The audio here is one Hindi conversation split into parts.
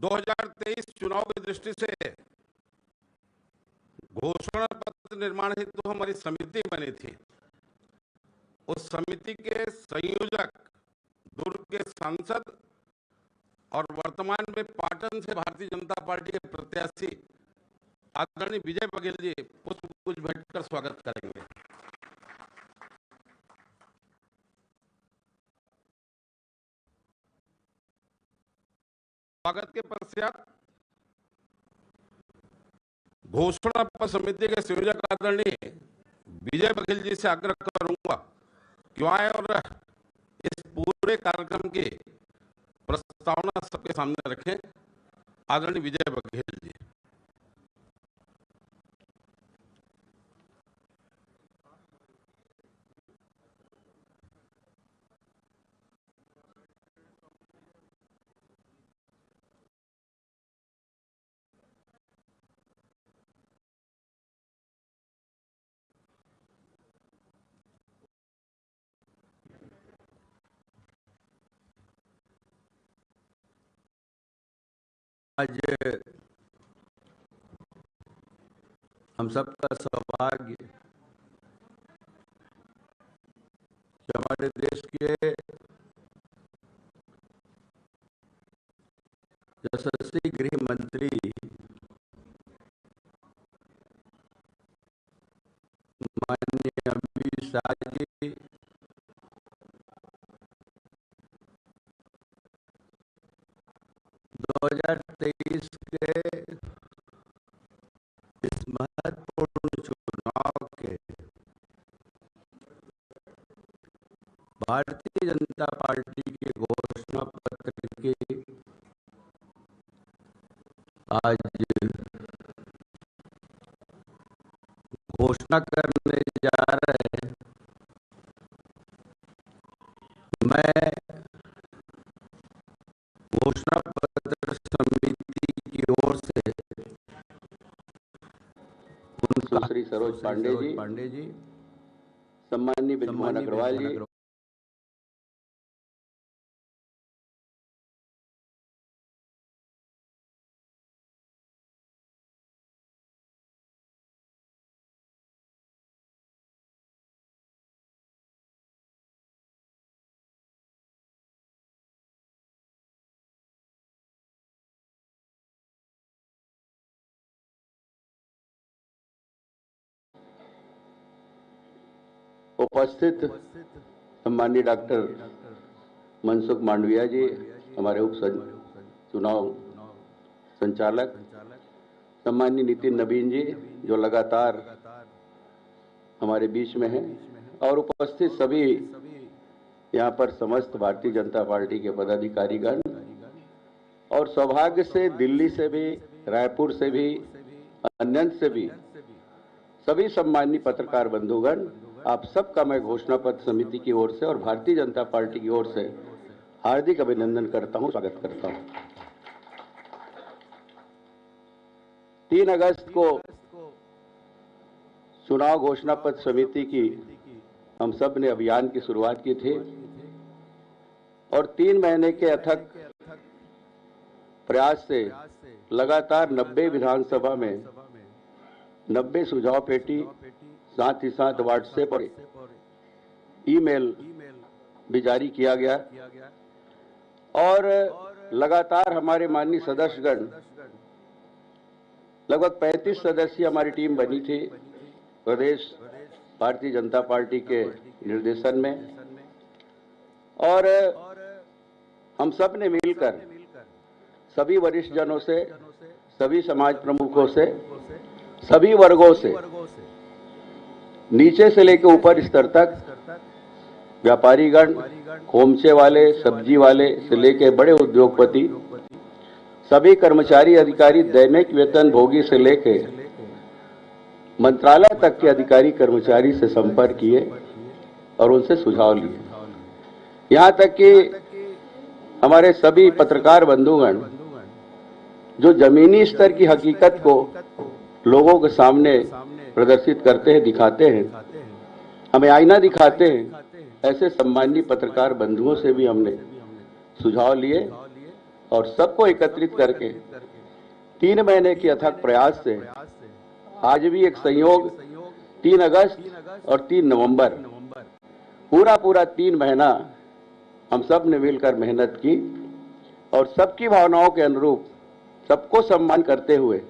2023 चुनाव की दृष्टि से घोषणा पत्र निर्माण हेतु हमारी समिति बनी थी। उस समिति के संयोजक दुर्ग के सांसद और वर्तमान में पाटन से भारतीय जनता पार्टी के प्रत्याशी आदरणीय विजय बघेल जी पुष्पगुच्छ भेंट कर स्वागत करेंगे। स्वागत के पश्चात घोषणा पत्र समिति के संयोजक आदरणीय विजय बघेल जी से आग्रह करूंगा कि आए और इस पूरे कार्यक्रम की प्रस्तावना सबके सामने रखें। आदरणीय विजय बघेल जी। आज हम सबका सौभाग्य कि हमारे देश के यशस्वी गृह मंत्री माननीय अमित शाह जी 2023 के इस महत्वपूर्ण चुनाव के भारतीय जनता पार्टी के घोषणा पत्र की आज घोषणा करने जा रहे हैं। मैं घोषणा पत्र समिति की ओर से श्री सरोज पांडे जी, सम्माननीय बिजमोहन अग्रवाल जी, उपस्थित सम्माननीय डॉक्टर मनसुख मांडविया जी, हमारे उप चुनाव संचालक, सम्माननीय नितिन नवीन जी जो लगातार हमारे बीच में हैं, और उपस्थित सभी यहाँ पर समस्त भारतीय जनता पार्टी के पदाधिकारीगण, और सौभाग्य से दिल्ली से भी, रायपुर से भी, अन्य से भी सभी सम्माननीय पत्रकार बंधुगण, आप सबका मैं घोषणा पत्र समिति की ओर से और भारतीय जनता पार्टी की ओर से हार्दिक अभिनंदन करता हूं, स्वागत करता हूं। 3 अगस्त को चुनाव घोषणा पत्र समिति की हम सब ने अभियान की शुरुआत की थी और 3 महीने के अथक प्रयास से लगातार 90 विधानसभा में 90 सुझाव पेटी, साथ ही साथ व्हाट्सएप और ईमेल भी जारी किया गया और लगातार हमारे माननीय सदस्यगण, लगभग 35 सदस्य हमारी टीम बनी थी प्रदेश भारतीय जनता पार्टी के निर्देशन में, और हम सब ने मिलकर सभी वरिष्ठ जनों से, सभी समाज प्रमुखों से, सभी वर्गों से, नीचे से लेकर ऊपर स्तर तक, व्यापारीगण, खोमचे वाले, सब्जी वाले से लेकर बड़े उद्योगपति, सभी कर्मचारी अधिकारी, दैनिक वेतन भोगी से लेकर मंत्रालय तक के अधिकारी कर्मचारी से संपर्क किए और उनसे सुझाव लिए। यहाँ तक कि हमारे सभी पत्रकार बंधुगण जो जमीनी स्तर की हकीकत को लोगों के सामने प्रदर्शित करते हैं, दिखाते हैं, हमें आईना दिखाते हैं, ऐसे सम्माननीय पत्रकार बंधुओं से भी हमने सुझाव लिए और सबको एकत्रित करके 3 महीने के अथक प्रयास से आज भी एक संयोग 3 अगस्त और 3 नवंबर पूरा 3 महीना हम सब ने मिलकर मेहनत की और सबकी भावनाओं के अनुरूप सबको सम्मान करते हुए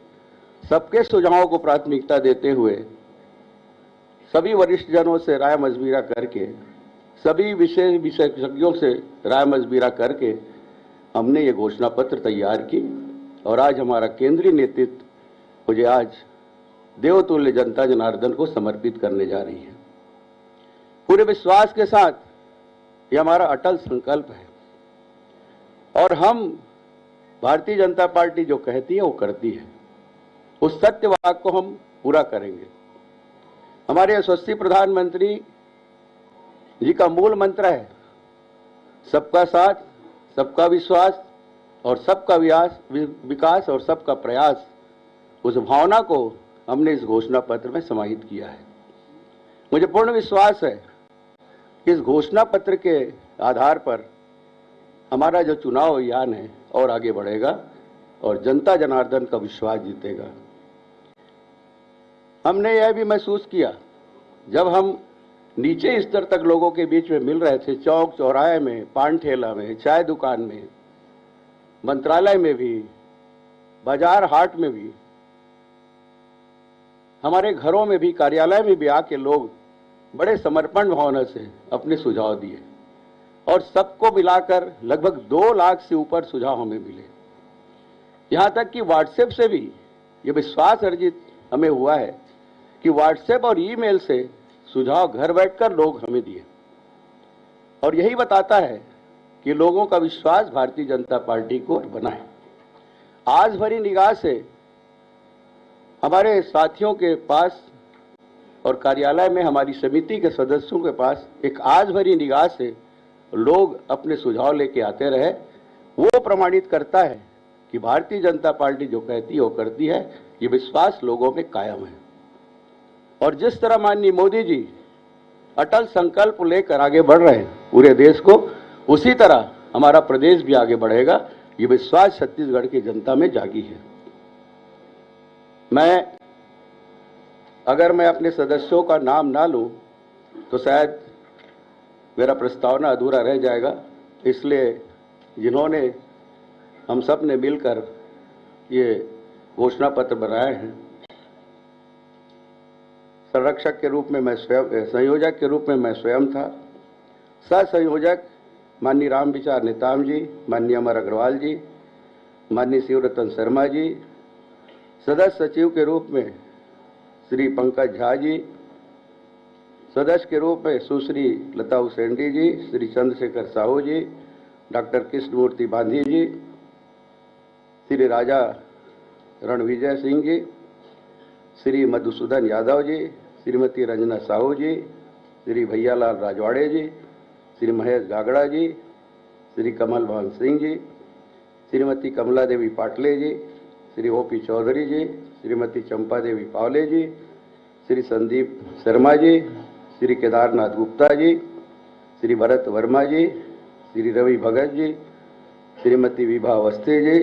सबके सुझावों को प्राथमिकता देते हुए सभी वरिष्ठ जनों से राय मशविरा करके सभी विशेषज्ञों से राय मशविरा करके हमने ये घोषणा पत्र तैयार की और आज हमारा केंद्रीय नेतृत्व मुझे आज देवतुल्य जनता जनार्दन को समर्पित करने जा रही है। पूरे विश्वास के साथ ये हमारा अटल संकल्प है और हम भारतीय जनता पार्टी जो कहती है वो करती है, उस सत्य वाक को हम पूरा करेंगे। हमारे यशस्वी प्रधानमंत्री जी का मूल मंत्र है सबका साथ, सबका विश्वास और सबका विकास और सबका प्रयास। उस भावना को हमने इस घोषणा पत्र में समाहित किया है। मुझे पूर्ण विश्वास है कि इस घोषणा पत्र के आधार पर हमारा जो चुनाव अभियान है और आगे बढ़ेगा और जनता जनार्दन का विश्वास जीतेगा। हमने यह भी महसूस किया जब हम नीचे स्तर तक लोगों के बीच में मिल रहे थे, चौक चौराहे में, पान ठेला में, चाय दुकान में, मंत्रालय में भी, बाजार हाट में भी, हमारे घरों में भी, कार्यालय में भी आके लोग बड़े समर्पण भावना से अपने सुझाव दिए और सबको मिलाकर लगभग 2 लाख से ऊपर सुझाव हमें मिले। यहां तक कि व्हाट्सएप से भी ये विश्वास अर्जित हमें हुआ है कि व्हाट्सएप और ईमेल से सुझाव घर बैठकर लोग हमें दिए और यही बताता है कि लोगों का विश्वास भारतीय जनता पार्टी को बना है। आज भरी निगाह से हमारे साथियों के पास और कार्यालय में हमारी समिति के सदस्यों के पास एक आज भरी निगाह से लोग अपने सुझाव लेके आते रहे, वो प्रमाणित करता है कि भारतीय जनता पार्टी जो कहती है वो करती है। ये विश्वास लोगों में कायम है और जिस तरह माननीय मोदी जी अटल संकल्प लेकर आगे बढ़ रहे हैं पूरे देश को, उसी तरह हमारा प्रदेश भी आगे बढ़ेगा। ये विश्वास छत्तीसगढ़ की जनता में जागी है। अगर मैं अपने सदस्यों का नाम ना लूं तो शायद मेरा प्रस्तावना अधूरा रह जाएगा, इसलिए जिन्होंने हम सब ने मिलकर ये घोषणा पत्र बनाए हैं, संरक्षक के रूप में मैं स्वयं, संयोजक के रूप में मैं स्वयं था, सह संयोजक माननीय राम विचार नेताम जी, माननीय अमर अग्रवाल जी, माननीय शिवरतन शर्मा जी, सदस्य सचिव के रूप में श्री पंकज झा जी, सदस्य के रूप में सुश्री लता उसेंडी जी, श्री चंद्रशेखर साहू जी, डॉक्टर कृष्णमूर्ति बांधी जी, श्री राजा रणविजय सिंह जी, श्री मधुसूदन यादव जी, श्रीमती रंजना साहू जी, श्री भैयालाल राजवाड़े जी, श्री महेश गागड़ा जी, श्री कमल भान सिंह जी, श्रीमती कमला देवी पाटले जी, श्री ओपी चौधरी जी, श्रीमती चंपा देवी पावले जी, श्री संदीप शर्मा जी, श्री केदारनाथ गुप्ता जी, श्री भरत वर्मा जी, श्री रवि भगत जी, श्रीमती विभा अवस्थी जी,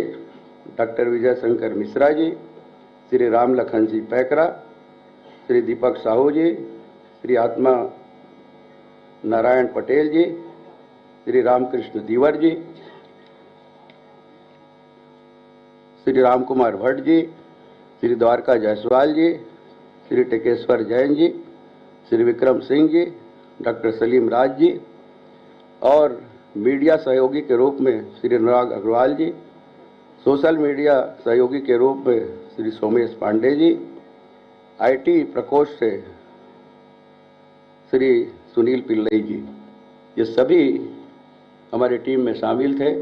डॉक्टर विजय शंकर मिश्रा जी, श्री राम लखन जी पैकरा, श्री दीपक साहू जी, श्री आत्मा नारायण पटेल जी, श्री रामकृष्ण दीवर जी, श्री राम कुमार भट्ट जी, श्री द्वारका जायसवाल जी, श्री टेकेश्वर जैन जी, श्री विक्रम सिंह जी, डॉक्टर सलीम राज जी और मीडिया सहयोगी के रूप में श्री अनुराग अग्रवाल जी, सोशल मीडिया सहयोगी के रूप में श्री सोमेश पांडे जी, आईटी प्रकोष्ठ से श्री सुनील पिल्लई जी, ये सभी हमारी टीम में शामिल थे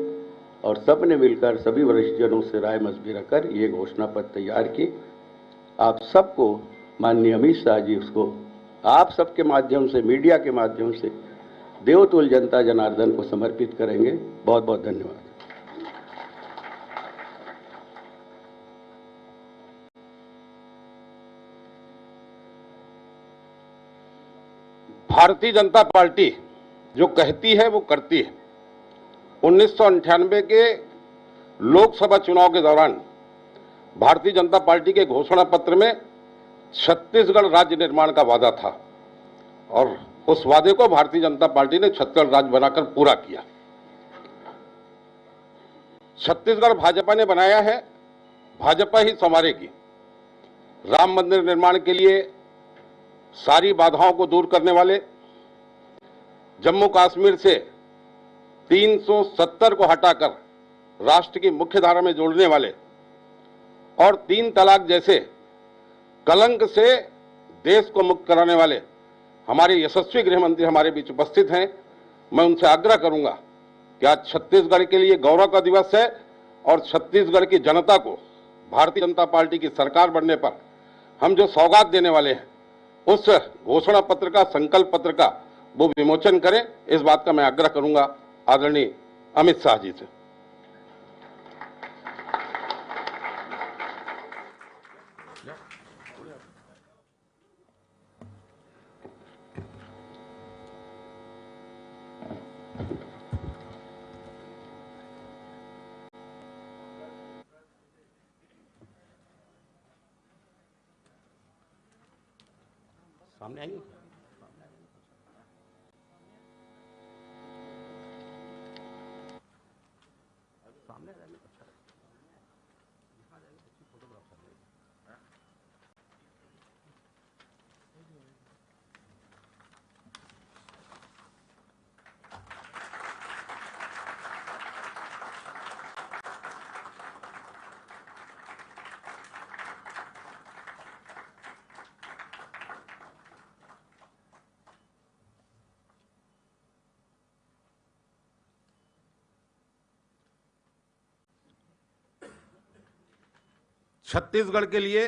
और सब ने मिलकर सभी वरिष्ठ जनों से राय मशविरा कर ये घोषणा पत्र तैयार की। आप सबको माननीय अमित शाह जी उसको आप सबके माध्यम से, मीडिया के माध्यम से देवतुल्य जनता जनार्दन को समर्पित करेंगे। बहुत बहुत धन्यवाद। भारतीय जनता पार्टी जो कहती है वो करती है। 1998 के लोकसभा चुनाव के दौरान भारतीय जनता पार्टी के घोषणा पत्र में छत्तीसगढ़ राज्य निर्माण का वादा था और उस वादे को भारतीय जनता पार्टी ने छत्तीसगढ़ राज्य बनाकर पूरा किया। छत्तीसगढ़ भाजपा ने बनाया है, भाजपा ही संवारेगी। राम मंदिर निर्माण के लिए सारी बाधाओं को दूर करने वाले, जम्मू कश्मीर से 370 को हटाकर राष्ट्र की मुख्य धारा में जोड़ने वाले और 3 तलाक जैसे कलंक से देश को मुक्त कराने वाले हमारे यशस्वी गृह मंत्री हमारे बीच उपस्थित हैं। मैं उनसे आग्रह करूंगा कि आज छत्तीसगढ़ के लिए गौरव का दिवस है और छत्तीसगढ़ की जनता को भारतीय जनता पार्टी की सरकार बनने पर हम जो सौगात देने वाले हैं, उस घोषणा पत्र का, संकल्प पत्र का वो विमोचन करें। इस बात का मैं आग्रह करूंगा आदरणीय अमित शाह जी से। सामने आएंगे। सामने रहने अच्छा छत्तीसगढ़ के लिए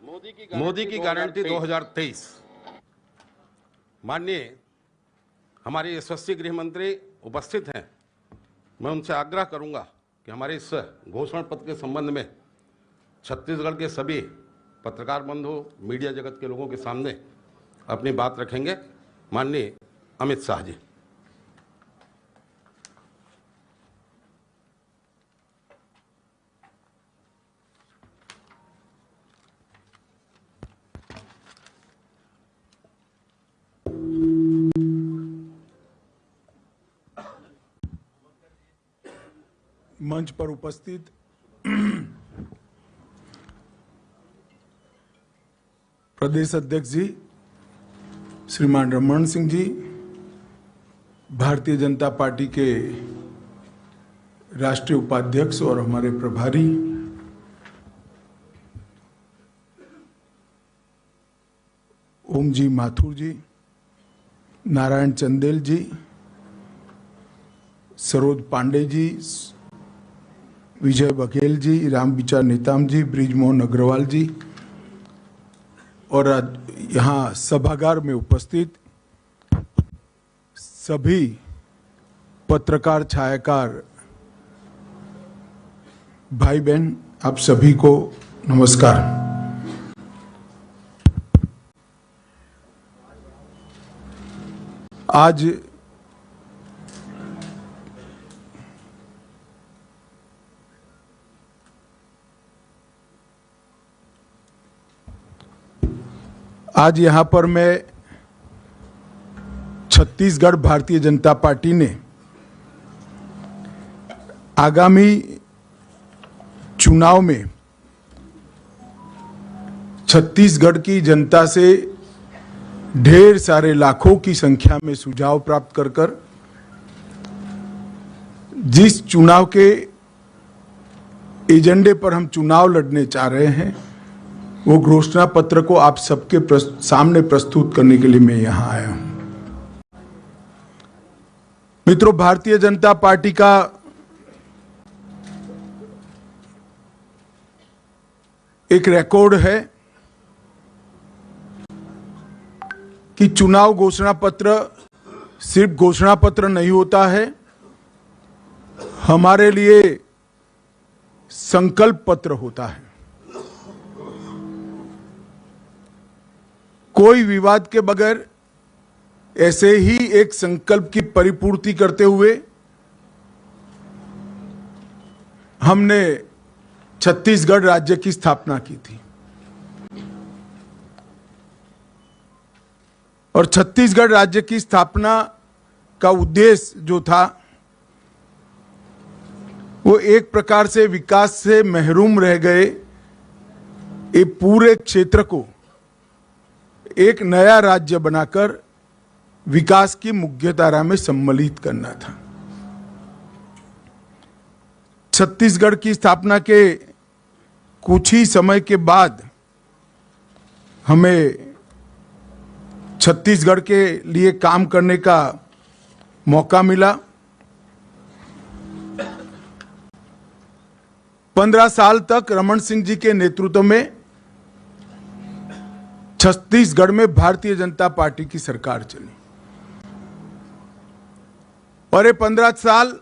मोदी की गारंटी 2023। माननीय हमारे यशस्वी गृह मंत्री उपस्थित हैं। मैं उनसे आग्रह करूंगा कि हमारे इस घोषणा पत्र के संबंध में छत्तीसगढ़ के सभी पत्रकार बंधु, मीडिया जगत के लोगों के सामने अपनी बात रखेंगे। माननीय अमित शाह जी। मंच पर उपस्थित प्रदेश अध्यक्ष जी श्रीमान रमन सिंह जी, भारतीय जनता पार्टी के राष्ट्रीय उपाध्यक्ष और हमारे प्रभारी, ओम जी माथुर जी, नारायण चंदेल जी, सरोज पांडे जी, विजय बघेल जी, रामविचार नेताम जी, ब्रिजमोहन अग्रवाल जी और यहाँ सभागार में उपस्थित सभी पत्रकार, छायाकार भाई बहन, आप सभी को नमस्कार। आज यहां पर मैं छत्तीसगढ़ भारतीय जनता पार्टी ने आगामी चुनाव में छत्तीसगढ़ की जनता से ढेर सारे लाखों की संख्या में सुझाव प्राप्त कर जिस चुनाव के एजेंडे पर हम चुनाव लड़ने चाह रहे हैं, वो घोषणा पत्र को आप सबके सामने प्रस्तुत करने के लिए मैं यहां आया हूं। मित्रों, भारतीय जनता पार्टी का एक रिकॉर्ड है कि चुनाव घोषणा पत्र सिर्फ घोषणा पत्र नहीं होता है, हमारे लिए संकल्प पत्र होता है। कोई विवाद के बगैर ऐसे ही एक संकल्प की परिपूर्ति करते हुए हमने छत्तीसगढ़ राज्य की स्थापना की थी और छत्तीसगढ़ राज्य की स्थापना का उद्देश्य जो था वो एक प्रकार से विकास से महरूम रह गए ये पूरे क्षेत्र को एक नया राज्य बनाकर विकास की मुख्यधारा में सम्मिलित करना था। छत्तीसगढ़ की स्थापना के कुछ ही समय के बाद हमें छत्तीसगढ़ के लिए काम करने का मौका मिला। 15 साल तक रमन सिंह जी के नेतृत्व में छत्तीसगढ़ में भारतीय जनता पार्टी की सरकार चली और ये 15 साल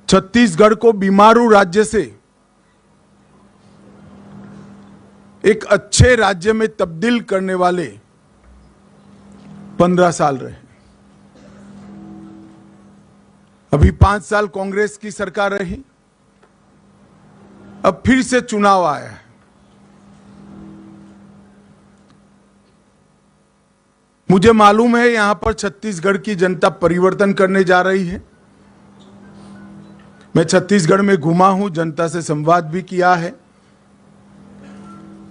छत्तीसगढ़ को बीमारू राज्य से एक अच्छे राज्य में तब्दील करने वाले 15 साल रहे। अभी 5 साल कांग्रेस की सरकार रही, अब फिर से चुनाव आया है। मुझे मालूम है यहां पर छत्तीसगढ़ की जनता परिवर्तन करने जा रही है। मैं छत्तीसगढ़ में घुमा हूं, जनता से संवाद भी किया है।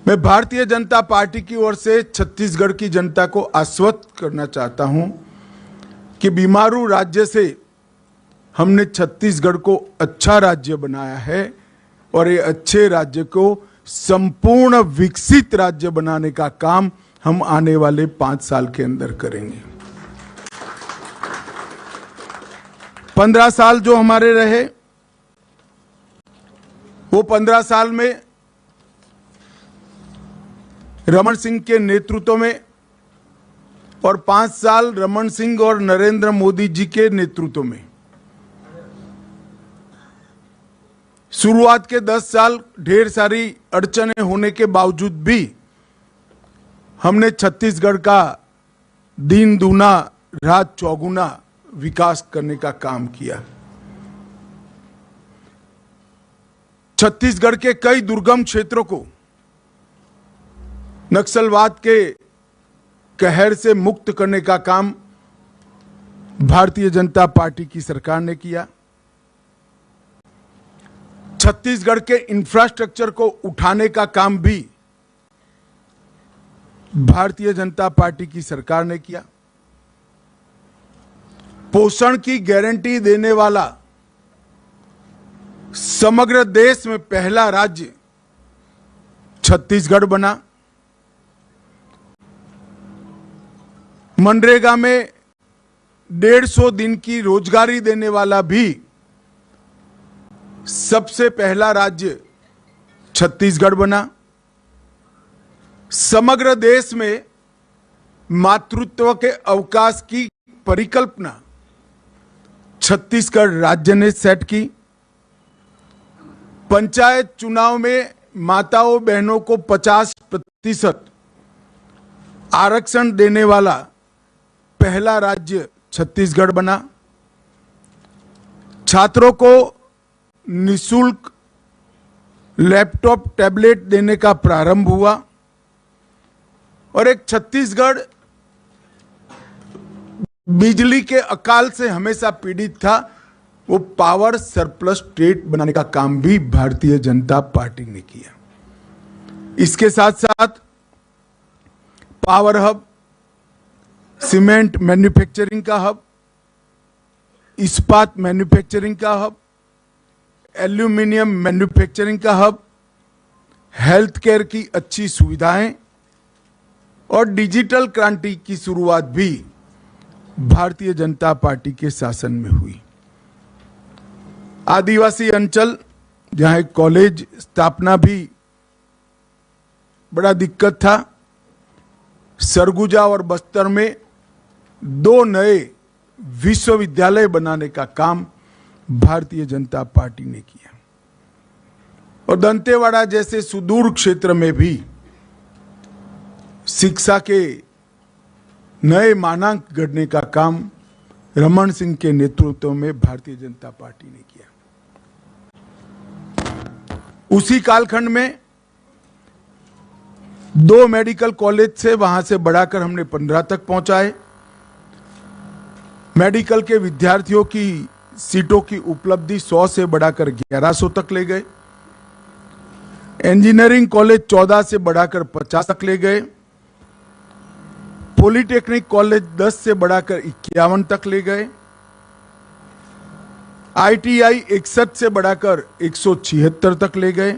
मैं भारतीय जनता पार्टी की ओर से छत्तीसगढ़ की जनता को आश्वस्त करना चाहता हूं कि बीमारू राज्य से हमने छत्तीसगढ़ को अच्छा राज्य बनाया है और ये अच्छे राज्य को संपूर्ण विकसित राज्य बनाने का काम हम आने वाले 5 साल के अंदर करेंगे। 15 साल जो हमारे रहे वो 15 साल में रमन सिंह के नेतृत्व में और 5 साल रमन सिंह और नरेंद्र मोदी जी के नेतृत्व में। शुरुआत के 10 साल ढेर सारी अड़चनें होने के बावजूद भी हमने छत्तीसगढ़ का दिन दूना रात चौगुना विकास करने का काम किया। छत्तीसगढ़ के कई दुर्गम क्षेत्रों को नक्सलवाद के कहर से मुक्त करने का काम भारतीय जनता पार्टी की सरकार ने किया। छत्तीसगढ़ के इंफ्रास्ट्रक्चर को उठाने का काम भी भारतीय जनता पार्टी की सरकार ने किया। पोषण की गारंटी देने वाला समग्र देश में पहला राज्य छत्तीसगढ़ बना। मनरेगा में 150 दिन की रोजगारी देने वाला भी सबसे पहला राज्य छत्तीसगढ़ बना। समग्र देश में मातृत्व के अवकाश की परिकल्पना छत्तीसगढ़ राज्य ने सेट की। पंचायत चुनाव में माताओं बहनों को 50% आरक्षण देने वाला पहला राज्य छत्तीसगढ़ बना। छात्रों को निःशुल्क लैपटॉप टैबलेट देने का प्रारंभ हुआ और एक छत्तीसगढ़ बिजली के अकाल से हमेशा पीड़ित था, वो पावर सरप्लस स्टेट बनाने का काम भी भारतीय जनता पार्टी ने किया। इसके साथ साथ पावर हब, सीमेंट मैन्युफैक्चरिंग का हब, इस्पात मैन्युफैक्चरिंग का हब, एल्यूमिनियम मैन्युफैक्चरिंग का हब, हेल्थ केयर की अच्छी सुविधाएं और डिजिटल क्रांति की शुरुआत भी भारतीय जनता पार्टी के शासन में हुई। आदिवासी अंचल जहां एक कॉलेज स्थापना भी बड़ा दिक्कत था, सरगुजा और बस्तर में 2 नए विश्वविद्यालय बनाने का काम भारतीय जनता पार्टी ने किया और दंतेवाड़ा जैसे सुदूर क्षेत्र में भी शिक्षा के नए मानांक गढ़ने का काम रमन सिंह के नेतृत्व में भारतीय जनता पार्टी ने किया। उसी कालखंड में 2 मेडिकल कॉलेज से वहां से बढ़ाकर हमने 15 तक पहुंचाए। मेडिकल के विद्यार्थियों की सीटों की उपलब्धि 100 से बढ़ाकर 1100 तक ले गए। इंजीनियरिंग कॉलेज 14 से बढ़ाकर 50 तक ले गए। पॉलिटेक्निक कॉलेज 10 से बढ़ाकर 51 तक ले गए। आईटीआई 61 से बढ़ाकर 176 तक ले गए।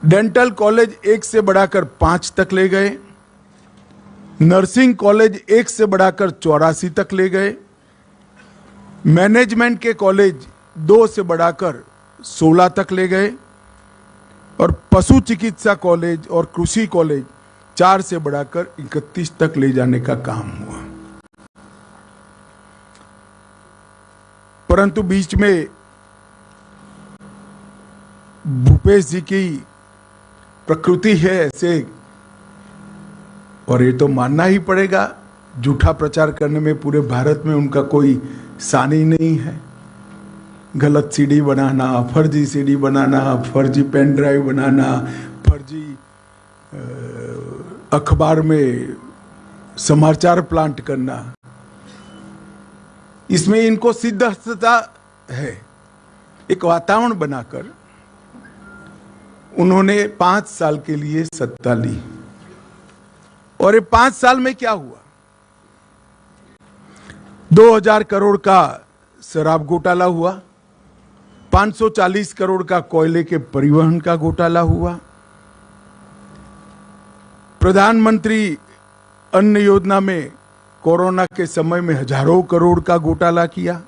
डेंटल कॉलेज 1 से बढ़ाकर 5 तक ले गए। नर्सिंग कॉलेज 1 से बढ़ाकर 84 तक ले गए। मैनेजमेंट के कॉलेज 2 से बढ़ाकर 16 तक ले गए। और पशु चिकित्सा कॉलेज और कृषि कॉलेज 4 से बढ़ाकर 31 तक ले जाने का काम हुआ। परंतु बीच में भूपेश जी की प्रकृति है ऐसे, और ये तो मानना ही पड़ेगा, झूठा प्रचार करने में पूरे भारत में उनका कोई सानी नहीं है। गलत सीडी बनाना, फर्जी सीडी बनाना, फर्जी पेन ड्राइव बनाना, फर्जी अखबार में समाचार प्लांट करना, इसमें इनको सिद्धता है। एक वातावरण बनाकर उन्होंने 5 साल के लिए सत्ता ली। और ये 5 साल में क्या हुआ? 2000 करोड़ का शराब घोटाला हुआ, 540 करोड़ का कोयले के परिवहन का घोटाला हुआ, प्रधानमंत्री अन्न योजना में कोरोना के समय में हजारों करोड़ का घोटाला किया।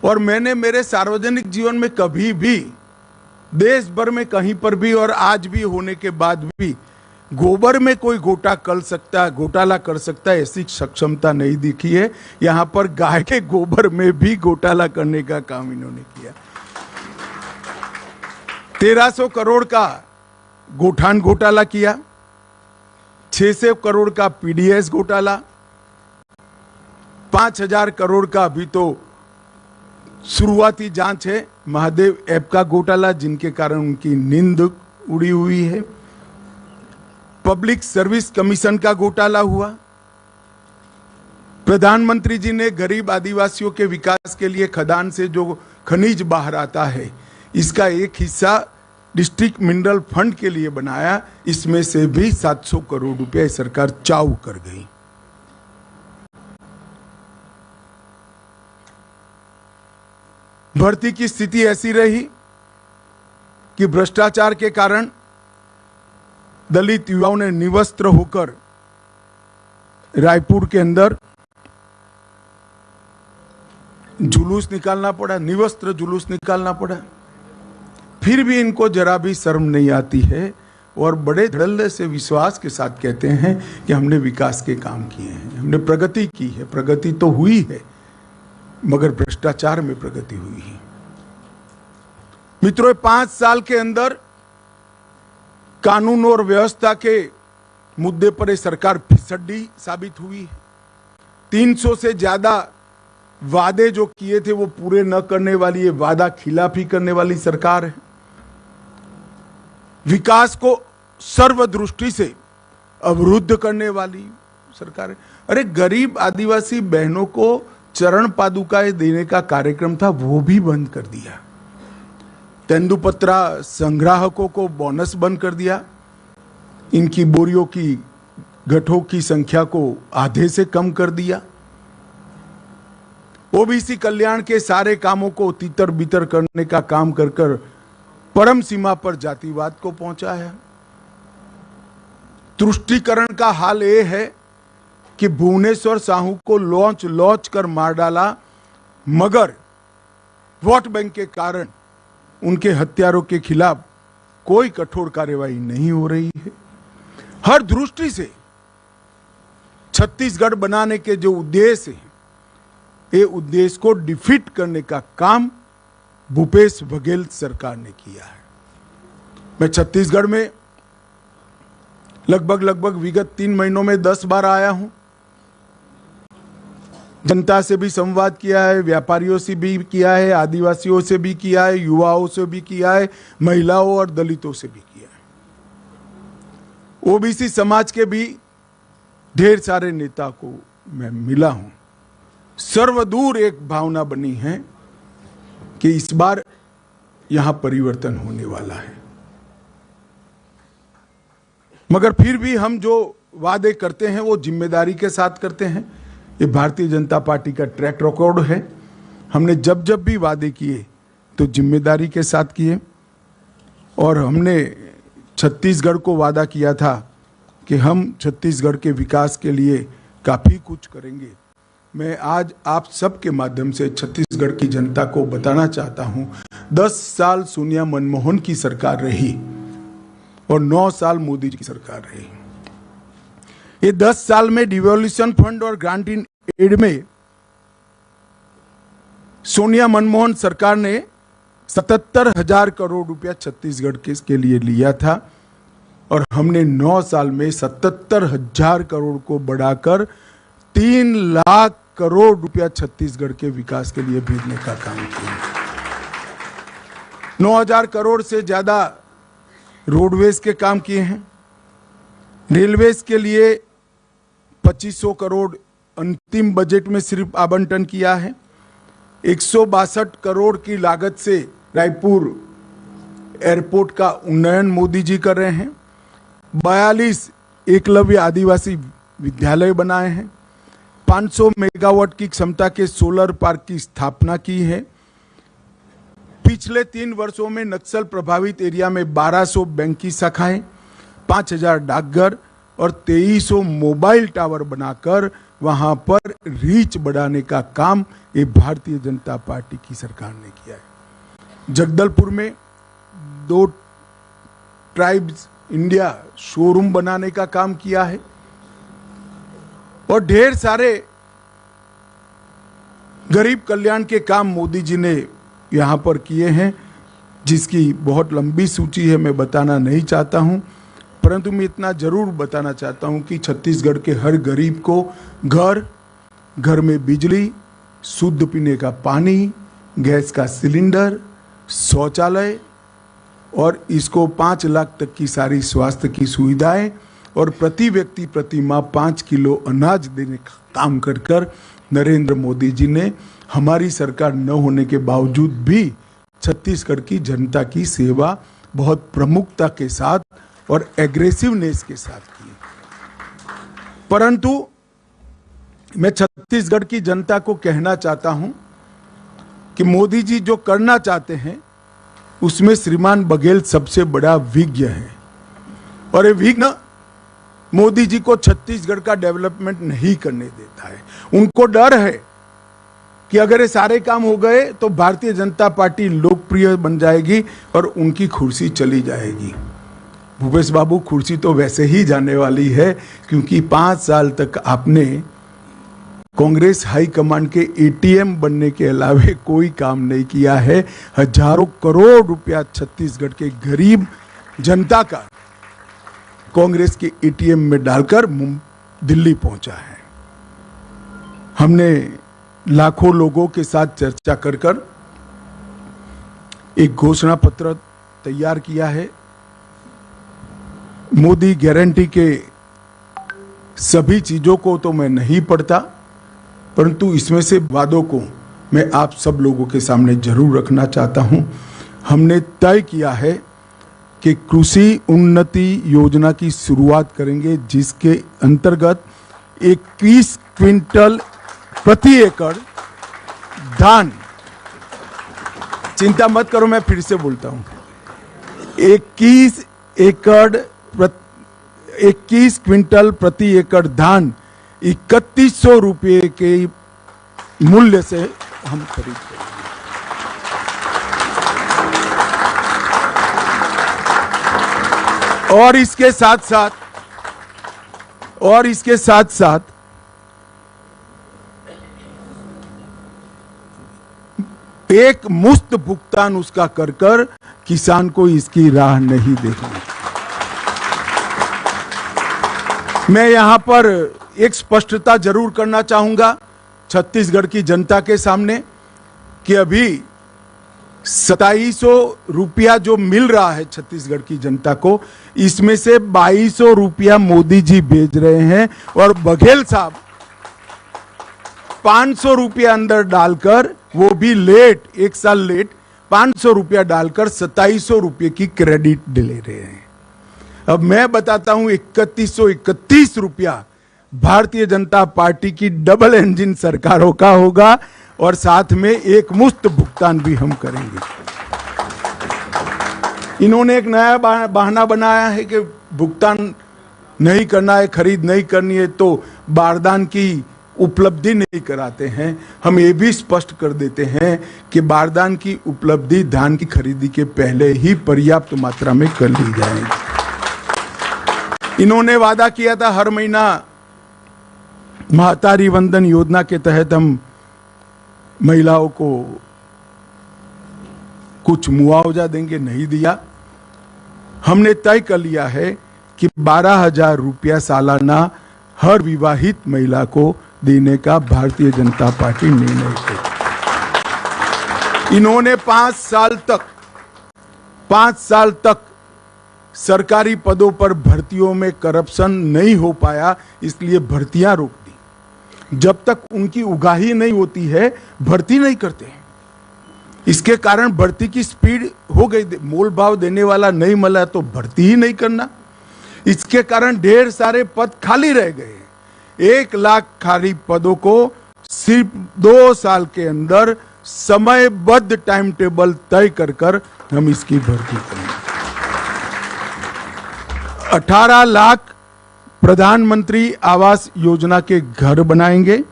और मैंने मेरे सार्वजनिक जीवन में कभी भी देश भर में कहीं पर भी, और आज भी होने के बाद भी, गोबर में कोई घोटाला कर सकता है ऐसी सक्षमता नहीं दिखी है। यहां पर गाय के गोबर में भी घोटाला करने का काम इन्होंने किया। 1300 करोड़ का गोठान घोटाला किया, 600 करोड़ का पीडीएस घोटाला, 5000 करोड़ का अभी तो शुरुआती जांच है महादेव ऐप का घोटाला, जिनके कारण उनकी नींद उड़ी हुई है। पब्लिक सर्विस कमीशन का घोटाला हुआ। प्रधानमंत्री जी ने गरीब आदिवासियों के विकास के लिए खदान से जो खनिज बाहर आता है, इसका एक हिस्सा डिस्ट्रिक्ट मिनरल फंड के लिए बनाया। इसमें से भी 700 करोड़ रुपए सरकार चाऊ कर गई। भर्ती की स्थिति ऐसी रही कि भ्रष्टाचार के कारण दलित युवाओं ने निवस्त्र होकर रायपुर के अंदर जुलूस निकालना पड़ा, निवस्त्र जुलूस निकालना पड़ा। फिर भी इनको जरा भी शर्म नहीं आती है और बड़े धड़ल्ले से विश्वास के साथ कहते हैं कि हमने विकास के काम किए हैं, हमने प्रगति की है। प्रगति तो हुई है, मगर भ्रष्टाचार में प्रगति हुई है। मित्रों, 5 साल के अंदर कानून और व्यवस्था के मुद्दे पर ये सरकार फिसड्डी साबित हुई है। 300 से ज्यादा वादे जो किए थे वो पूरे न करने वाली, ये वादा खिलाफी करने वाली सरकार है। विकास को सर्वदृष्टि से अवरुद्ध करने वाली सरकार है। अरे गरीब आदिवासी बहनों को चरण पादुकाएं देने का कार्यक्रम था, वो भी बंद कर दिया। तेंदुपत्रा संग्राहकों को बोनस बंद कर दिया। इनकी बोरियों की गठों की संख्या को आधे से कम कर दिया। ओबीसी कल्याण के सारे कामों को तितर बितर करने का काम कर कर परम सीमा पर जातिवाद को पहुंचाया। तुष्टीकरण का हाल यह है कि भुवनेश्वर साहू को लॉन्च कर मार डाला, मगर वोट बैंक के कारण उनके हत्यारों के खिलाफ कोई कठोर कार्यवाही नहीं हो रही है। हर दृष्टि से छत्तीसगढ़ बनाने के जो उद्देश्य है, ये उद्देश्य को डिफीट करने का काम भूपेश बघेल सरकार ने किया है। मैं छत्तीसगढ़ में लगभग विगत 3 महीनों में 10 बार आया हूं। जनता से भी संवाद किया है, व्यापारियों से भी किया है, आदिवासियों से भी किया है, युवाओं से भी किया है, महिलाओं और दलितों से भी किया है। ओबीसी समाज के भी ढेर सारे नेता को मैं मिला हूं। सर्वदूर एक भावना बनी है कि इस बार यहां परिवर्तन होने वाला है, मगर फिर भी हम जो वादे करते हैं वो जिम्मेदारी के साथ करते हैं। ये भारतीय जनता पार्टी का ट्रैक रिकॉर्ड है। हमने जब जब भी वादे किए तो जिम्मेदारी के साथ किए, और हमने छत्तीसगढ़ को वादा किया था कि हम छत्तीसगढ़ के विकास के लिए काफ़ी कुछ करेंगे। मैं आज आप सबके माध्यम से छत्तीसगढ़ की जनता को बताना चाहता हूं, 10 साल सोनिया मनमोहन की सरकार रही और 9 साल मोदी जी की सरकार रही। ये 10 साल में डिवोल्यूशन फंड और ग्रांट इन एड में सोनिया मनमोहन सरकार ने 77,000 करोड़ रुपया छत्तीसगढ़ के लिए लिया था, और हमने 9 साल में 77,000 करोड़ को बढ़ाकर 3 लाख करोड़ रुपया छत्तीसगढ़ के विकास के लिए भेजने का काम किया। 9,000 करोड़ से ज्यादा रोडवेज के काम किए हैं। रेलवेज के लिए 2500 करोड़ अंतिम बजट में सिर्फ आवंटन किया है। 162 करोड़ की लागत से रायपुर एयरपोर्ट का उन्नयन मोदी जी कर रहे हैं। 42 एकलव्य आदिवासी विद्यालय बनाए हैं। 500 मेगावाट की क्षमता के सोलर पार्क की स्थापना की है। पिछले 3 वर्षों में नक्सल प्रभावित एरिया में 1200 बैंक की शाखाएं, 5000 डाकघर और 2300 मोबाइल टावर बनाकर वहां पर रीच बढ़ाने का काम ये भारतीय जनता पार्टी की सरकार ने किया है। जगदलपुर में 2 ट्राइब्स इंडिया शोरूम बनाने का काम किया है, और ढेर सारे गरीब कल्याण के काम मोदी जी ने यहां पर किए हैं, जिसकी बहुत लंबी सूची है, मैं बताना नहीं चाहता हूं। परंतु मैं इतना जरूर बताना चाहता हूं कि छत्तीसगढ़ के हर गरीब को घर में बिजली, शुद्ध पीने का पानी, गैस का सिलेंडर, शौचालय, और इसको 5 लाख तक की सारी स्वास्थ्य की सुविधाएं, और प्रति व्यक्ति प्रति माह 5 किलो अनाज देने का काम कर कर नरेंद्र मोदी जी ने हमारी सरकार न होने के बावजूद भी छत्तीसगढ़ की जनता की सेवा बहुत प्रमुखता के साथ और एग्रेसिवनेस के साथ की। परंतु मैं छत्तीसगढ़ की जनता को कहना चाहता हूं कि मोदी जी जो करना चाहते हैं उसमें श्रीमान बघेल सबसे बड़ा विज्ञ है, और ये विघ्न मोदी जी को छत्तीसगढ़ का डेवलपमेंट नहीं करने देता है। उनको डर है कि अगर ये सारे काम हो गए तो भारतीय जनता पार्टी लोकप्रिय बन जाएगी और उनकी कुर्सी चली जाएगी। भूपेश बाबू, कुर्सी तो वैसे ही जाने वाली है, क्योंकि 5 साल तक आपने कांग्रेस हाईकमांड के एटीएम बनने के अलावे कोई काम नहीं किया है। हजारों करोड़ रुपया छत्तीसगढ़ के गरीब जनता का कांग्रेस के एटीएम में डालकर दिल्ली पहुंचा है। हमने लाखों लोगों के साथ चर्चा कर कर एक घोषणा पत्र तैयार किया है। मोदी गारंटी के सभी चीजों को तो मैं नहीं पढ़ता, परंतु इसमें से वादों को मैं आप सब लोगों के सामने जरूर रखना चाहता हूं। हमने तय किया है कि कृषि उन्नति योजना की शुरुआत करेंगे, जिसके अंतर्गत 21 क्विंटल प्रति एकड़ धान, चिंता मत करो, मैं फिर से बोलता हूं, 21 क्विंटल प्रति एकड़ धान 3100 रुपये के मूल्य से हम खरीद करेंगे। और इसके साथ साथ एक मुफ्त भुगतान उसका कर कर किसान को इसकी राह नहीं देखनी। मैं यहां पर एक स्पष्टता जरूर करना चाहूंगा, छत्तीसगढ़ की जनता के सामने कि अभी 2700 रुपया जो मिल रहा है छत्तीसगढ़ की जनता को, इसमें से 2200 रुपया मोदी जी भेज रहे हैं और बघेल साहब 500 रुपया अंदर डालकर, वो भी लेट, एक साल लेट, 500 रुपया डालकर 2700 रुपये की क्रेडिट ले रहे हैं। अब मैं बताता हूं 3131 रुपया भारतीय जनता पार्टी की डबल इंजन सरकारों का होगा और साथ में एक मुफ्त भुगतान भी हम करेंगे। इन्होंने एक नया बहाना बनाया है कि भुगतान नहीं करना है, खरीद नहीं करनी है तो बारदान की उपलब्धि नहीं कराते हैं। हम ये भी स्पष्ट कर देते हैं कि बारदान की उपलब्धि धान की खरीदी के पहले ही पर्याप्त मात्रा में कर ली जाएगी। इन्होंने वादा किया था हर महीना महतारी वंदन योजना के तहत हम महिलाओं को कुछ मुआवजा देंगे, नहीं दिया। हमने तय कर लिया है कि 12,000 रुपया सालाना हर विवाहित महिला को देने का भारतीय जनता पार्टी निर्णय करेगी। इन्होंने 5 साल तक सरकारी पदों पर भर्तियों में करप्शन नहीं हो पाया, इसलिए भर्तियां रोक दी। जब तक उनकी उगाही नहीं होती है भर्ती नहीं करते हैं। इसके कारण भर्ती की स्पीड हो गई, मोल भाव देने वाला नहीं मिला तो भर्ती ही नहीं करना। इसके कारण ढेर सारे पद खाली रह गए। 1 लाख खाली पदों को सिर्फ 2 साल के अंदर समयबद्ध टाइम टेबल तय कर हम इसकी भर्ती करेंगे। 18 लाख प्रधानमंत्री आवास योजना के घर बनाएंगे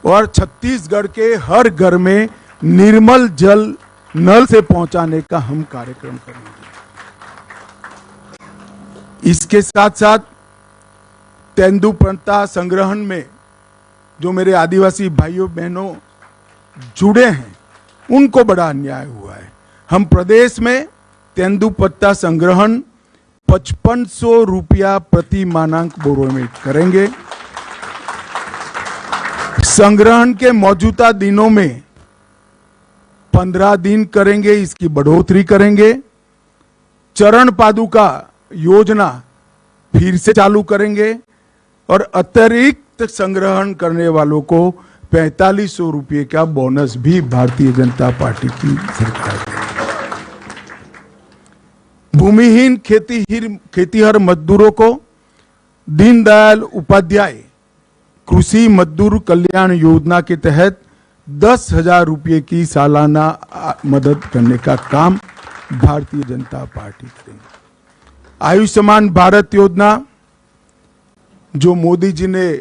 और छत्तीसगढ़ के हर घर में निर्मल जल नल से पहुंचाने का हम कार्यक्रम करेंगे। इसके साथ साथ तेंदुपत्ता संग्रहण में जो मेरे आदिवासी भाइयों बहनों जुड़े हैं उनको बड़ा अन्याय हुआ है। हम प्रदेश में तेंदुपत्ता संग्रहण 5500 रुपया प्रति मानक बोरो में करेंगे। संग्रहण के मौजूदा दिनों में 15 दिन करेंगे, इसकी बढ़ोतरी करेंगे। चरण पादुका योजना फिर से चालू करेंगे और अतिरिक्त संग्रहण करने वालों को 4500 रुपये का बोनस भी भारतीय जनता पार्टी की सरकार देगी। भूमिहीन खेतीहर मजदूरों को दीनदयाल उपाध्याय कृषि मजदूर कल्याण योजना के तहत 10,000 रुपये की सालाना मदद करने का काम भारतीय जनता पार्टी करेगी। आयुष्मान भारत योजना जो मोदी जी ने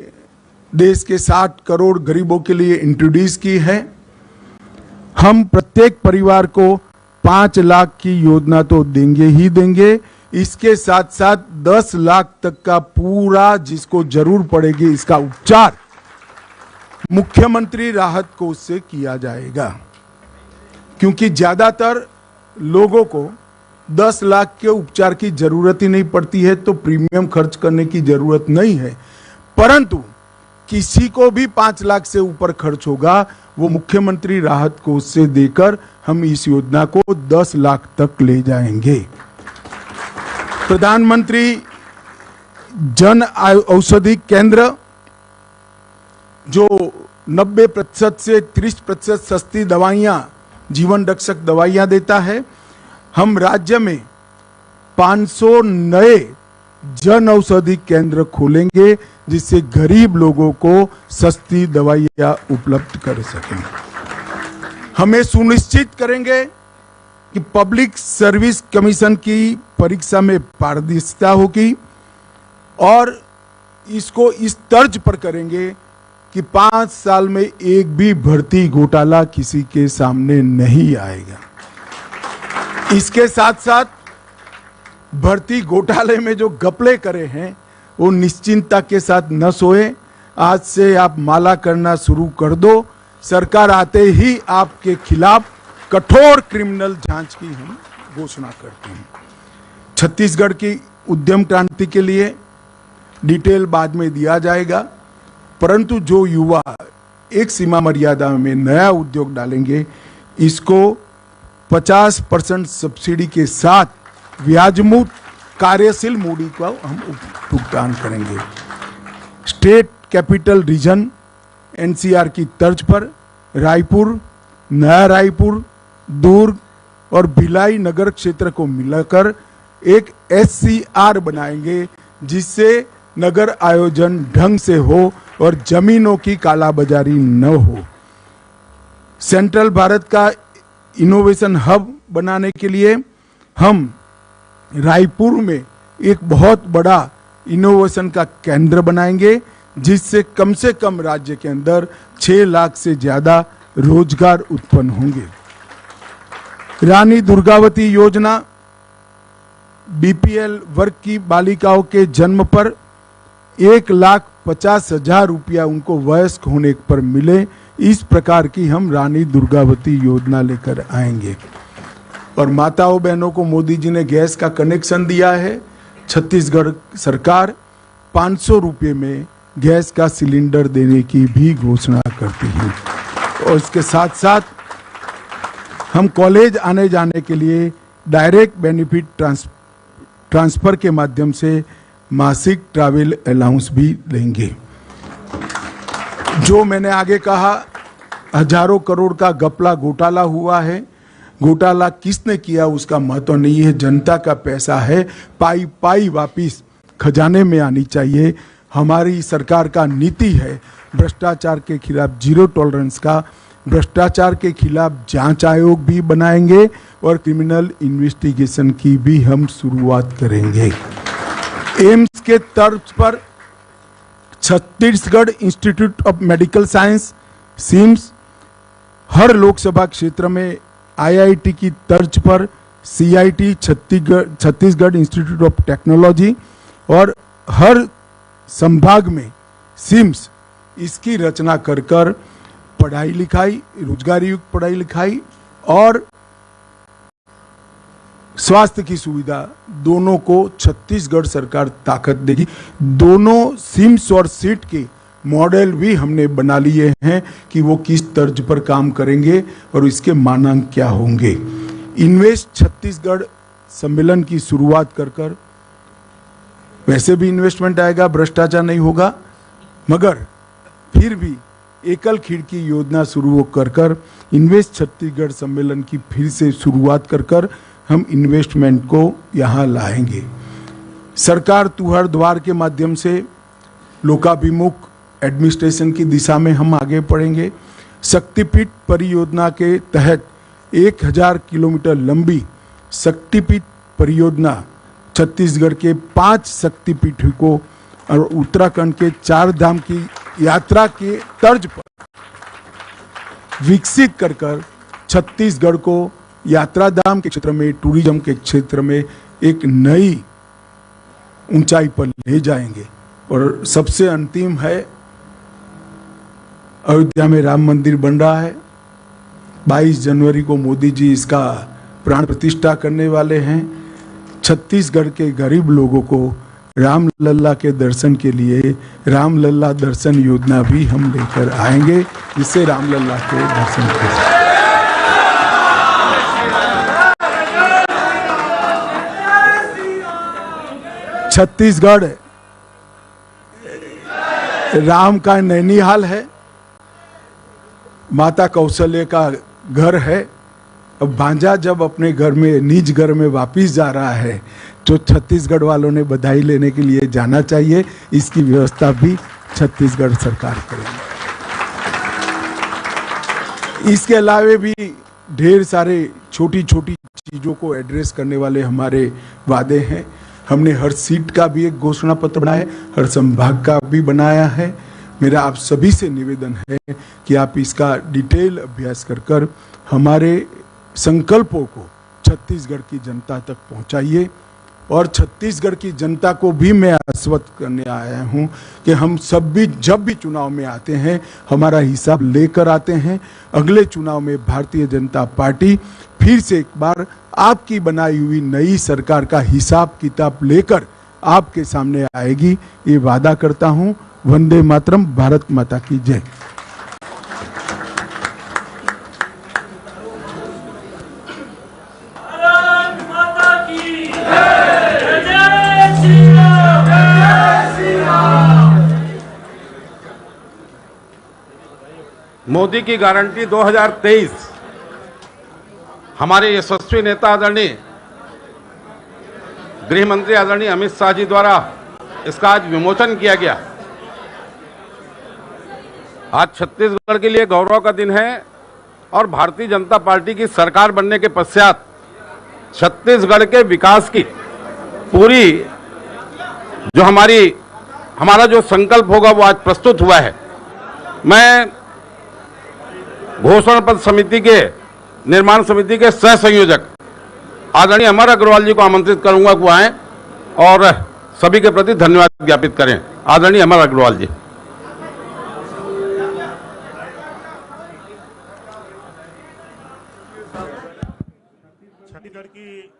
देश के 60 करोड़ गरीबों के लिए इंट्रोड्यूस की है, हम प्रत्येक परिवार को 5 लाख की योजना तो देंगे ही देंगे। इसके साथ साथ 10 लाख तक का पूरा जिसको जरूर पड़ेगी इसका उपचार मुख्यमंत्री राहत कोष से किया जाएगा, क्योंकि ज्यादातर लोगों को 10 लाख के उपचार की जरूरत ही नहीं पड़ती है, तो प्रीमियम खर्च करने की जरूरत नहीं है। परंतु किसी को भी 5 लाख से ऊपर खर्च होगा वो मुख्यमंत्री राहत कोष से देकर हम इस योजना को 10 लाख तक ले जाएंगे। प्रधानमंत्री जन औषधि केंद्र जो 90% से 30% सस्ती दवाइयां, जीवन रक्षक दवाइयां देता है, हम राज्य में 500 नए जन औषधि केंद्र खोलेंगे जिससे गरीब लोगों को सस्ती दवाइयां उपलब्ध कर सकें। हमें सुनिश्चित करेंगे कि पब्लिक सर्विस कमीशन की परीक्षा में पारदर्शिता होगी और इसको इस तर्ज पर करेंगे कि 5 साल में एक भी भर्ती घोटाला किसी के सामने नहीं आएगा। इसके साथ साथ भर्ती घोटाले में जो घपले करे हैं वो निश्चिंतता के साथ न सोए। आज से आप माला करना शुरू कर दो। सरकार आते ही आपके खिलाफ कठोर क्रिमिनल जांच की हम घोषणा करते हैं। छत्तीसगढ़ की उद्यम क्रांति के लिए डिटेल बाद में दिया जाएगा, परंतु जो युवा एक सीमा मर्यादा में नया उद्योग डालेंगे, इसको 50% सब्सिडी के साथ ब्याजमुक्त कार्यशील मूडी का हम भुगतान करेंगे। स्टेट कैपिटल रीजन एनसीआर की तर्ज पर रायपुर, नया रायपुर, दुर्ग और भिलाई नगर क्षेत्र को मिलाकर एक एससीआर बनाएंगे, जिससे नगर आयोजन ढंग से हो और जमीनों की कालाबाजारी न हो। सेंट्रल भारत का इनोवेशन हब बनाने के लिए हम रायपुर में एक बहुत बड़ा इनोवेशन का केंद्र बनाएंगे, जिससे कम राज्य के अंदर 6 लाख से ज्यादा रोजगार उत्पन्न होंगे। रानी दुर्गावती योजना बीपीएल वर्ग की बालिकाओं के जन्म पर 1,50,000 रुपया उनको वयस्क होने पर मिले, इस प्रकार की हम रानी दुर्गावती योजना लेकर आएंगे। और माताओं बहनों को मोदी जी ने गैस का कनेक्शन दिया है। छत्तीसगढ़ सरकार 500 रुपये में गैस का सिलेंडर देने की भी घोषणा करती है। और इसके साथ साथ हम कॉलेज आने जाने के लिए डायरेक्ट बेनिफिट ट्रांसफर के माध्यम से मासिक ट्रैवल अलाउंस भी लेंगे। जो मैंने आगे कहा, हजारों करोड़ का घपला घोटाला हुआ है। घोटाला किसने किया उसका महत्व नहीं है, जनता का पैसा है, पाई पाई वापिस खजाने में आनी चाहिए। हमारी सरकार का नीति है भ्रष्टाचार के खिलाफ जीरो टॉलरेंस का। भ्रष्टाचार के खिलाफ जांच आयोग भी बनाएंगे और क्रिमिनल इन्वेस्टिगेशन की भी हम शुरुआत करेंगे। एम्स के तर्ज पर Chhattisgarh institute of medical science CIMS, हर लोकसभा क्षेत्र में आईआईटी की तर्ज पर CIT Chhattisgarh institute of technology और हर संभाग में सिम्स, इसकी रचना कर कर पढ़ाई लिखाई, रोजगार युक्त पढ़ाई लिखाई और स्वास्थ्य की सुविधा दोनों को छत्तीसगढ़ सरकार ताकत देगी। दोनों सिम्स और सीट के मॉडल भी हमने बना लिए हैं कि वो किस तर्ज पर काम करेंगे और इसके मानांक क्या होंगे। इन्वेस्ट छत्तीसगढ़ सम्मेलन की शुरुआत कर कर वैसे भी इन्वेस्टमेंट आएगा, भ्रष्टाचार नहीं होगा, मगर फिर भी एकल खिड़की योजना शुरू कर कर इन्वेस्ट छत्तीसगढ़ सम्मेलन की फिर से शुरुआत कर कर हम इन्वेस्टमेंट को यहाँ लाएंगे। सरकार तुहर द्वार के माध्यम से लोकाभिमुख एडमिनिस्ट्रेशन की दिशा में हम आगे बढ़ेंगे। शक्तिपीठ परियोजना के तहत 1000 किलोमीटर लंबी शक्तिपीठ परियोजना छत्तीसगढ़ के 5 शक्तिपीठ को और उत्तराखंड के 4 धाम की यात्रा के तर्ज पर विकसित कर कर छत्तीसगढ़ को यात्रा धाम के क्षेत्र में, टूरिज्म के क्षेत्र में एक नई ऊंचाई पर ले जाएंगे। और सबसे अंतिम है, अयोध्या में राम मंदिर बन रहा है। 22 जनवरी को मोदी जी इसका प्राण प्रतिष्ठा करने वाले हैं। छत्तीसगढ़ के गरीब लोगों को राम लल्ला के दर्शन के लिए राम लल्ला दर्शन योजना भी हम लेकर आएंगे, जिससे राम लल्ला के दर्शन करें। छत्तीसगढ़ राम का नैनीहाल है, माता कौशल्य का घर है। अब भांजा जब अपने घर में, निज घर में वापिस जा रहा है, तो छत्तीसगढ़ वालों ने बधाई लेने के लिए जाना चाहिए। इसकी व्यवस्था भी छत्तीसगढ़ सरकार करेगी। इसके अलावे भी ढेर सारे छोटी छोटी चीज़ों को एड्रेस करने वाले हमारे वादे हैं। हमने हर सीट का भी एक घोषणा पत्र बनाया है, हर संभाग का भी बनाया है। मेरा आप सभी से निवेदन है कि आप इसका डिटेल अभ्यास कर कर हमारे संकल्पों को छत्तीसगढ़ की जनता तक पहुंचाइए। और छत्तीसगढ़ की जनता को भी मैं आश्वस्त करने आया हूं कि हम सब भी जब भी चुनाव में आते हैं हमारा हिसाब लेकर आते हैं। अगले चुनाव में भारतीय जनता पार्टी फिर से एक बार आपकी बनाई हुई नई सरकार का हिसाब किताब लेकर आपके सामने आएगी, ये वादा करता हूं। वंदे मातरम, भारत माता की जय। मोदी की गारंटी 2023 हमारे यशस्वी नेता आदरणीय गृह मंत्री आदरणीय अमित शाह जी द्वारा इसका आज विमोचन किया गया। आज छत्तीसगढ़ के लिए गौरव का दिन है और भारतीय जनता पार्टी की सरकार बनने के पश्चात छत्तीसगढ़ के विकास की पूरी जो हमारा जो संकल्प होगा वो आज प्रस्तुत हुआ है। मैं घोषणा पत्र समिति के निर्माण समिति के सह संयोजक आदरणीय अमर अग्रवाल जी को आमंत्रित करूंगा कि वो आए और सभी के प्रति धन्यवाद ज्ञापित करें। आदरणीय अमर अग्रवाल जी। छत्तीसगढ़ की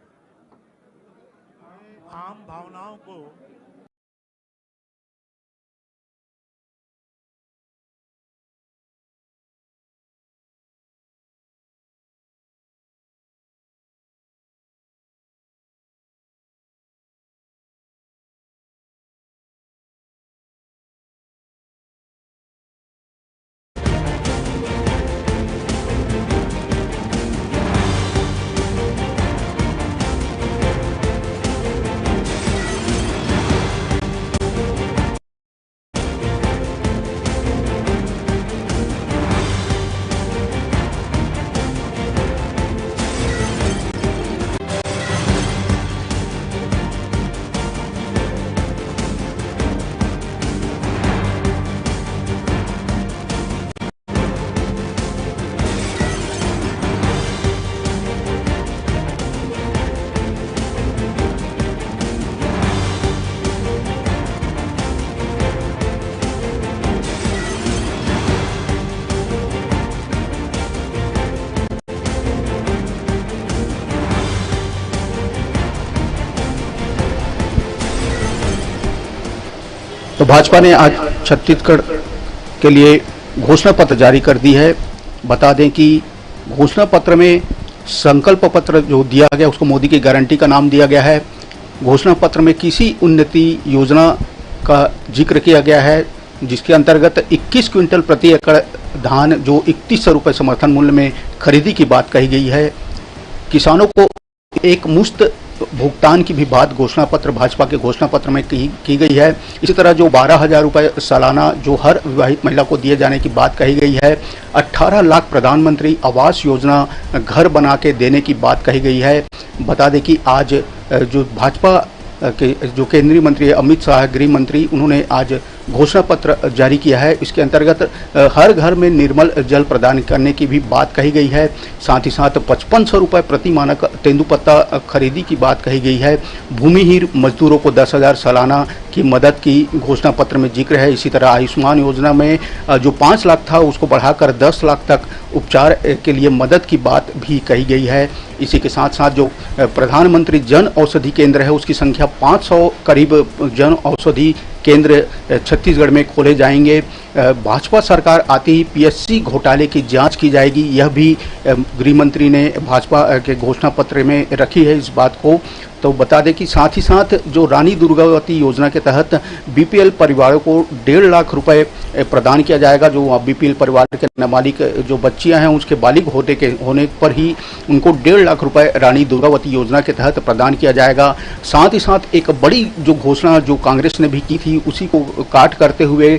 आम भावनाओं को तो भाजपा ने आज छत्तीसगढ़ के लिए घोषणा पत्र जारी कर दी है। बता दें कि घोषणा पत्र में संकल्प पत्र जो दिया गया उसको मोदी की गारंटी का नाम दिया गया है। घोषणा पत्र में किसी उन्नति योजना का जिक्र किया गया है जिसके अंतर्गत 21 क्विंटल प्रति एकड़ धान जो 3100 रुपये समर्थन मूल्य में खरीदी की बात कही गई है। किसानों को एक मुश्त भुगतान की भी बात घोषणा पत्र भाजपा के घोषणा पत्र में की गई है। इसी तरह जो 12,000 रुपये सालाना जो हर विवाहित महिला को दिए जाने की बात कही गई है। 18 लाख प्रधानमंत्री आवास योजना घर बना के देने की बात कही गई है। बता दें कि आज जो भाजपा के जो केंद्रीय मंत्री अमित शाह गृह मंत्री उन्होंने आज घोषणा पत्र जारी किया है। इसके अंतर्गत हर घर में निर्मल जल प्रदान करने की भी बात कही गई है। साथ ही साथ 5500 रुपये प्रति मानक तेंदुपत्ता खरीदी की बात कही गई है। भूमिहीन मजदूरों को 10,000 सालाना की मदद की घोषणा पत्र में जिक्र है। इसी तरह आयुष्मान योजना में जो 5 लाख था उसको बढ़ाकर 10 लाख तक उपचार के लिए मदद की बात भी कही गई है। इसी के साथ साथ जो प्रधानमंत्री जन औषधि केंद्र है उसकी संख्या 500 करीब जन औषधि केंद्र छत्तीसगढ़ में खोले जाएंगे। भाजपा सरकार आते ही पीएससी घोटाले की जांच की जाएगी, यह भी गृह मंत्री ने भाजपा के घोषणा पत्र में रखी है इस बात को। तो बता दें कि साथ ही साथ जो रानी दुर्गावती योजना के तहत बीपीएल परिवारों को 1.5 लाख रुपए प्रदान किया जाएगा। जो बीपीएल परिवार के नाबालिग जो बच्चियां हैं उसके बालिग होने पर ही उनको 1.5 लाख रुपए रानी दुर्गावती योजना के तहत प्रदान किया जाएगा। साथ ही साथ एक बड़ी जो घोषणा जो कांग्रेस ने भी की थी उसी को काट करते हुए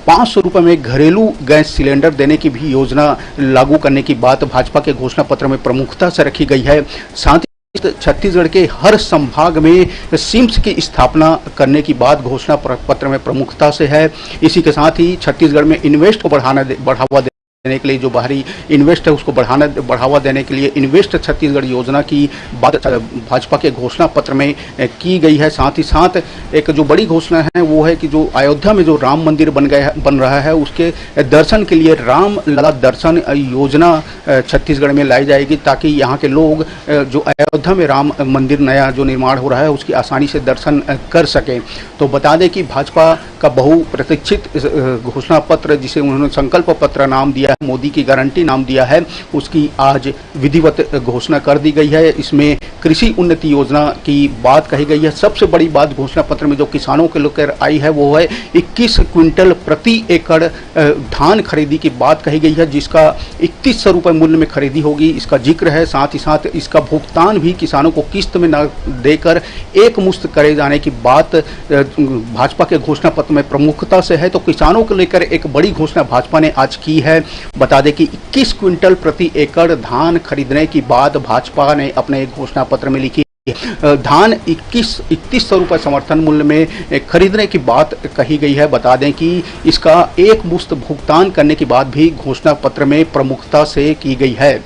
500 रुपये में घरेलू गैस सिलेंडर देने की भी योजना लागू करने की बात भाजपा के घोषणा पत्र में प्रमुखता से रखी गई है। साथ छत्तीसगढ़ के हर संभाग में सिम्स की स्थापना करने की बात घोषणा पत्र में प्रमुखता से है। इसी के साथ ही छत्तीसगढ़ में इन्वेस्ट को बढ़ावा देने के लिए जो बाहरी इन्वेस्ट है उसको बढ़ावा देने के लिए इन्वेस्ट छत्तीसगढ़ योजना की बात भाजपा के घोषणा पत्र में की गई है। साथ ही साथ एक जो बड़ी घोषणा है वो है कि जो अयोध्या में जो राम मंदिर बन रहा है उसके दर्शन के लिए राम लला दर्शन योजना छत्तीसगढ़ में लाई जाएगी ताकि यहाँ के लोग जो अयोध्या में राम मंदिर नया जो निर्माण हो रहा है उसकी आसानी से दर्शन कर सकें। तो बता दें कि भाजपा का बहुप्रतीक्षित घोषणा पत्र जिसे उन्होंने संकल्प पत्र नाम दिया दिया है, मोदी की गारंटी नाम दिया है, उसकी आज विधिवत घोषणा कर दी गई है। इसमें कृषि उन्नति योजना की बात कही गई है। सबसे बड़ी बात घोषणा पत्र में जो किसानों के लेकर आई है वो है 21 क्विंटल प्रति एकड़ धान खरीदी की बात कही गई है, जिसका 3100 रुपये मूल्य में खरीदी होगी, इसका जिक्र है। साथ ही साथ इसका भुगतान भी किसानों को किस्त में न देकर एक मुश्त करे जाने की बात भाजपा के घोषणा पत्र में प्रमुखता से है। तो किसानों को लेकर एक बड़ी घोषणा भाजपा ने आज की है। बता दें कि 21 क्विंटल प्रति एकड़ धान खरीदने की बात भाजपा ने अपने घोषणा पत्र में लिखी। धान 3100 रुपये समर्थन मूल्य में खरीदने की बात कही गई है। बता दें कि इसका एक मुश्त भुगतान करने की बात भी घोषणा पत्र में प्रमुखता से की गई है।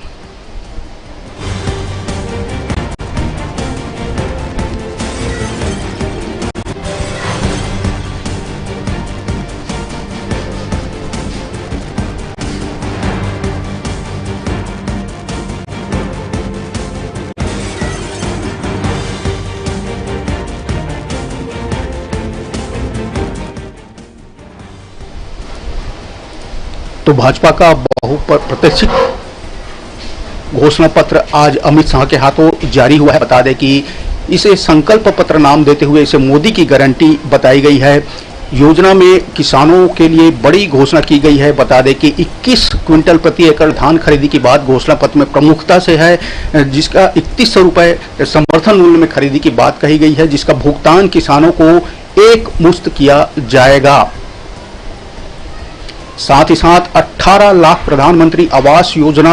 तो भाजपा का बहुप्रतीक्षित घोषणा पत्र आज अमित शाह के हाथों जारी हुआ है। बता दें कि इसे संकल्प पत्र नाम देते हुए इसे मोदी की गारंटी बताई गई है। योजना में किसानों के लिए बड़ी घोषणा की गई है। बता दें कि 21 क्विंटल प्रति एकड़ धान खरीदी की बात घोषणा पत्र में प्रमुखता से है, जिसका 3100 रुपये समर्थन मूल्य में खरीदी की बात कही गई है, जिसका भुगतान किसानों को एक मुश्त किया जाएगा। साथ ही साथ 18 लाख प्रधानमंत्री आवास योजना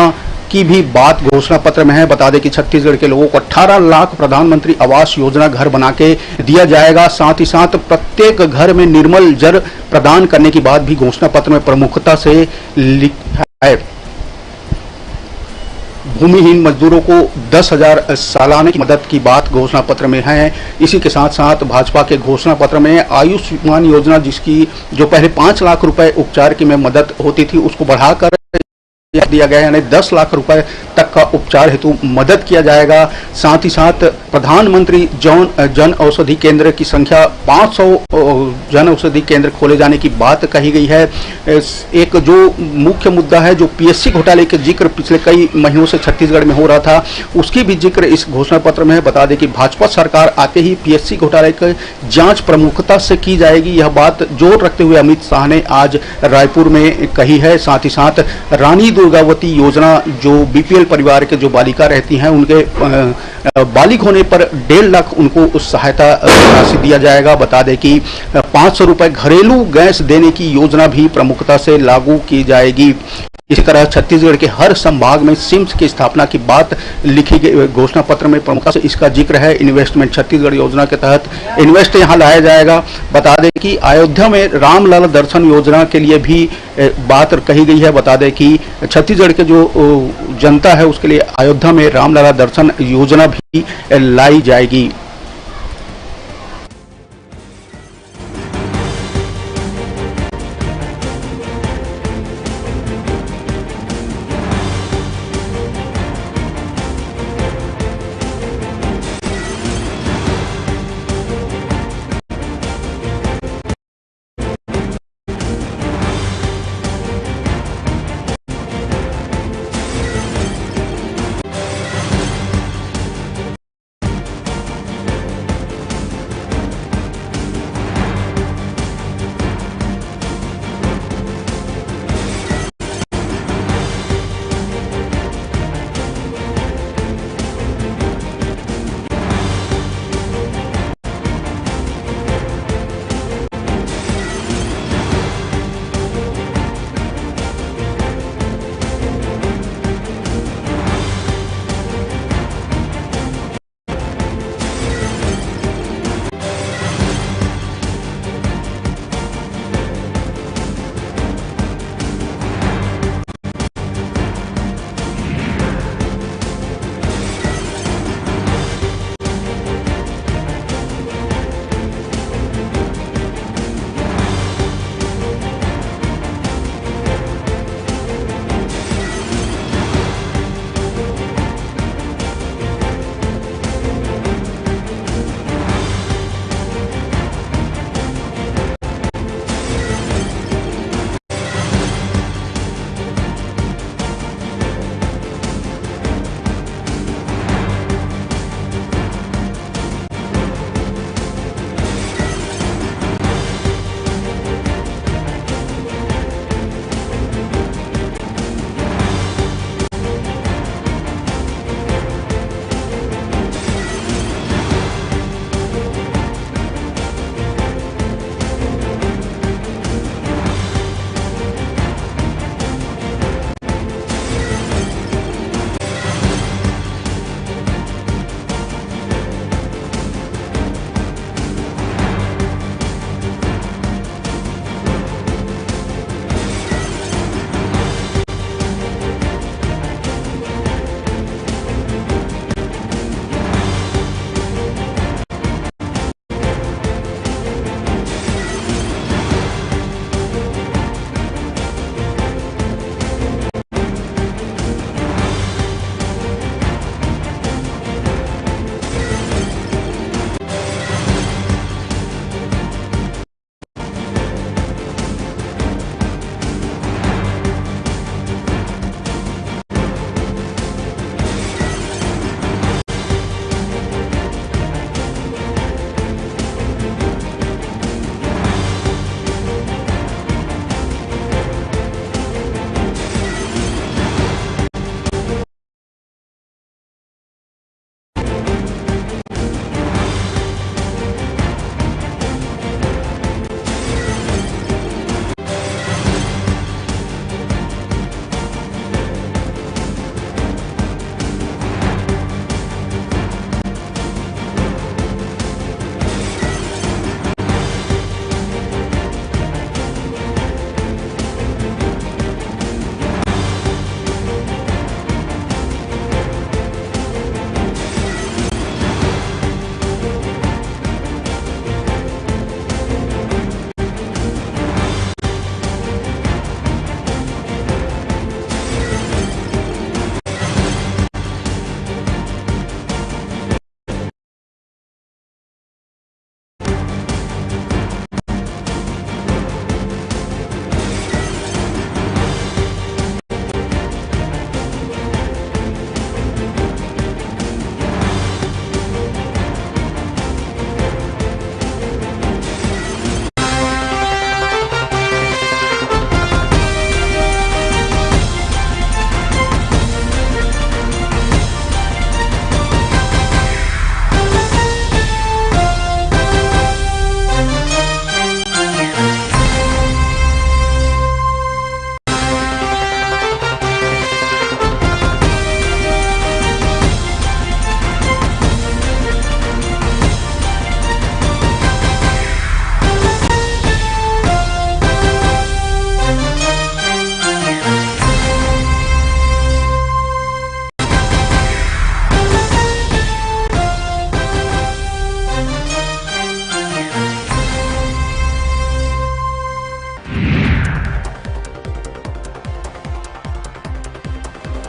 की भी बात घोषणा पत्र में है। बता दें कि छत्तीसगढ़ के लोगों को 18 लाख प्रधानमंत्री आवास योजना घर बना के दिया जाएगा। साथ ही साथ प्रत्येक घर में निर्मल जल प्रदान करने की बात भी घोषणा पत्र में प्रमुखता से लिखा है। भूमिहीन मजदूरों को 10,000 सालाना की मदद की बात घोषणा पत्र में है। इसी के साथ साथ भाजपा के घोषणा पत्र में आयुष्मान योजना, जिसकी जो पहले 5 लाख रुपए उपचार की में मदद होती थी, उसको बढ़ाकर दिया गया है, यानी 10 लाख रुपए तक का उपचार हेतु मदद किया जाएगा। साथ ही साथ प्रधानमंत्री जन औषधि केंद्र की संख्या 500 जन औषधि केंद्र खोले जाने की बात कही गई है। एक जो मुख्य मुद्दा है, जो पीएससी घोटाले के जिक्र पिछले कई महीनों से छत्तीसगढ़ में हो रहा था, उसकी भी जिक्र इस घोषणा पत्र में है। बता दें कि भाजपा सरकार आते ही पीएससी घोटाले की जांच प्रमुखता से की जाएगी, यह बात जोर रखते हुए अमित शाह ने आज रायपुर में कही है। साथ ही साथ रानी दुर्गावती योजना, जो बीपीएल परिवार के जो बालिका रहती हैं, उनके बालिग होने पर 1.5 लाख उनको सहायता राशि दिया जाएगा। बता दें कि 500 रुपए घरेलू गैस देने की योजना भी प्रमुखता से लागू की जाएगी। इसी तरह छत्तीसगढ़ के हर संभाग में सिम्स की स्थापना की बात लिखी गई घोषणा पत्र में प्रमुखता से इसका जिक्र है। इन्वेस्टमेंट छत्तीसगढ़ योजना के तहत इन्वेस्ट यहां लाया जाएगा। बता दें कि अयोध्या में रामलला दर्शन योजना के लिए भी बात कही गई है। बता दें कि छत्तीसगढ़ के जो जनता है उसके लिए अयोध्या में रामलला दर्शन योजना भी लाई जाएगी।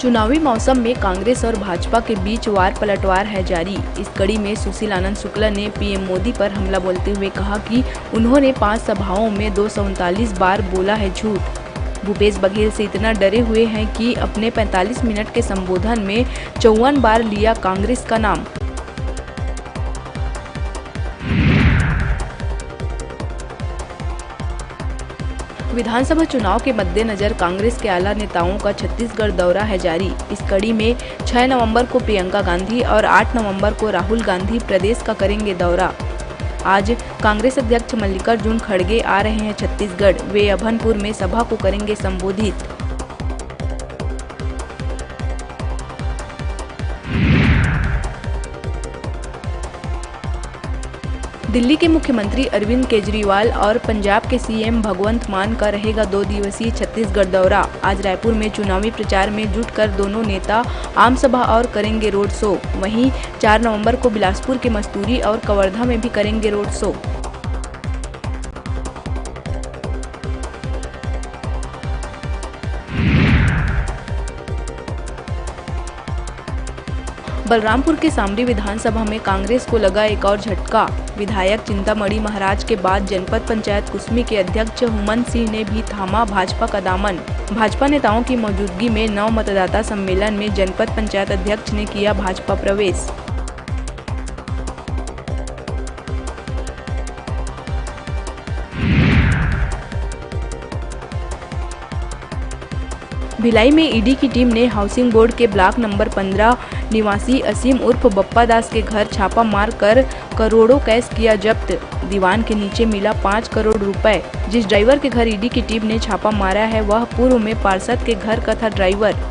चुनावी मौसम में कांग्रेस और भाजपा के बीच वार पलटवार है जारी। इस कड़ी में सुशील आनंद शुक्ला ने पीएम मोदी पर हमला बोलते हुए कहा कि उन्होंने 5 सभाओं में 239 बार बोला है झूठ। भूपेश बघेल से इतना डरे हुए हैं कि अपने 45 मिनट के संबोधन में 54 बार लिया कांग्रेस का नाम। विधानसभा चुनाव के मद्देनजर कांग्रेस के आला नेताओं का छत्तीसगढ़ दौरा है जारी। इस कड़ी में 6 नवंबर को प्रियंका गांधी और 8 नवंबर को राहुल गांधी प्रदेश का करेंगे दौरा। आज कांग्रेस अध्यक्ष मल्लिकार्जुन खड़गे आ रहे हैं छत्तीसगढ़। वे अभनपुर में सभा को करेंगे संबोधित। दिल्ली के मुख्यमंत्री अरविंद केजरीवाल और पंजाब के सीएम भगवंत मान का रहेगा 2 दिवसीय छत्तीसगढ़ दौरा। आज रायपुर में चुनावी प्रचार में जुटकर दोनों नेता आम सभा और करेंगे रोड शो। वहीं 4 नवंबर को बिलासपुर के मस्तूरी और कवर्धा में भी करेंगे रोड शो। बलरामपुर के सामरी विधानसभा में कांग्रेस को लगा एक और झटका। विधायक चिंतामणि महाराज के बाद जनपद पंचायत कुसमी के अध्यक्ष हुमन सिंह ने भी थामा भाजपा का दामन। भाजपा नेताओं की मौजूदगी में 9 मतदाता सम्मेलन में जनपद पंचायत अध्यक्ष ने किया भाजपा प्रवेश। भिलाई में ईडी की टीम ने हाउसिंग बोर्ड के ब्लॉक नंबर 15 निवासी असीम उर्फ बप्पा दास के घर छापा मारकर करोड़ों कैश किया जब्त। दीवान के नीचे मिला 5 करोड़ रुपए। जिस ड्राइवर के घर ईडी की टीम ने छापा मारा है वह पूर्व में पार्षद के घर का था ड्राइवर।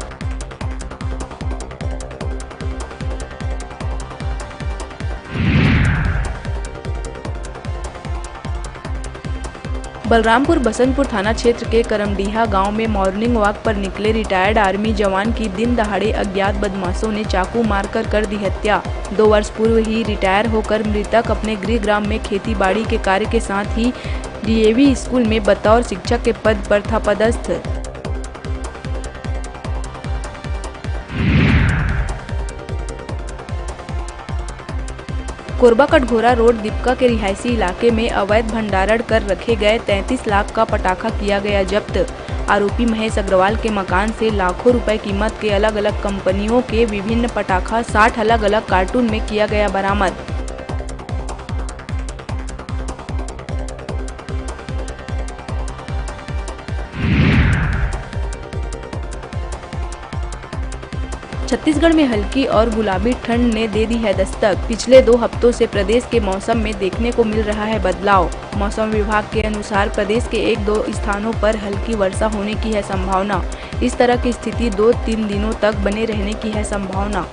बलरामपुर बसंतपुर थाना क्षेत्र के करमडीहा गांव में मॉर्निंग वॉक पर निकले रिटायर्ड आर्मी जवान की दिन दहाड़े अज्ञात बदमाशों ने चाकू मारकर कर दी हत्या। 2 वर्ष पूर्व ही रिटायर होकर मृतक अपने गृह ग्राम में खेती बाड़ी के कार्य के साथ ही डीएवी स्कूल में बतौर शिक्षक के पद पर था पदस्थ। कोरबा कटघोरा रोड दीपका के रिहायशी इलाके में अवैध भंडारण कर रखे गए 33 लाख का पटाखा किया गया जब्त। आरोपी महेश अग्रवाल के मकान से लाखों रुपए कीमत के अलग अलग कंपनियों के विभिन्न पटाखा 60 अलग अलग कार्टून में किया गया बरामद। छत्तीसगढ़ में हल्की और गुलाबी ठंड ने दे दी है दस्तक। पिछले 2 हफ्तों से प्रदेश के मौसम में देखने को मिल रहा है बदलाव। मौसम विभाग के अनुसार प्रदेश के 1-2 स्थानों पर हल्की वर्षा होने की है संभावना। इस तरह की स्थिति 2-3 दिनों तक बने रहने की है संभावना।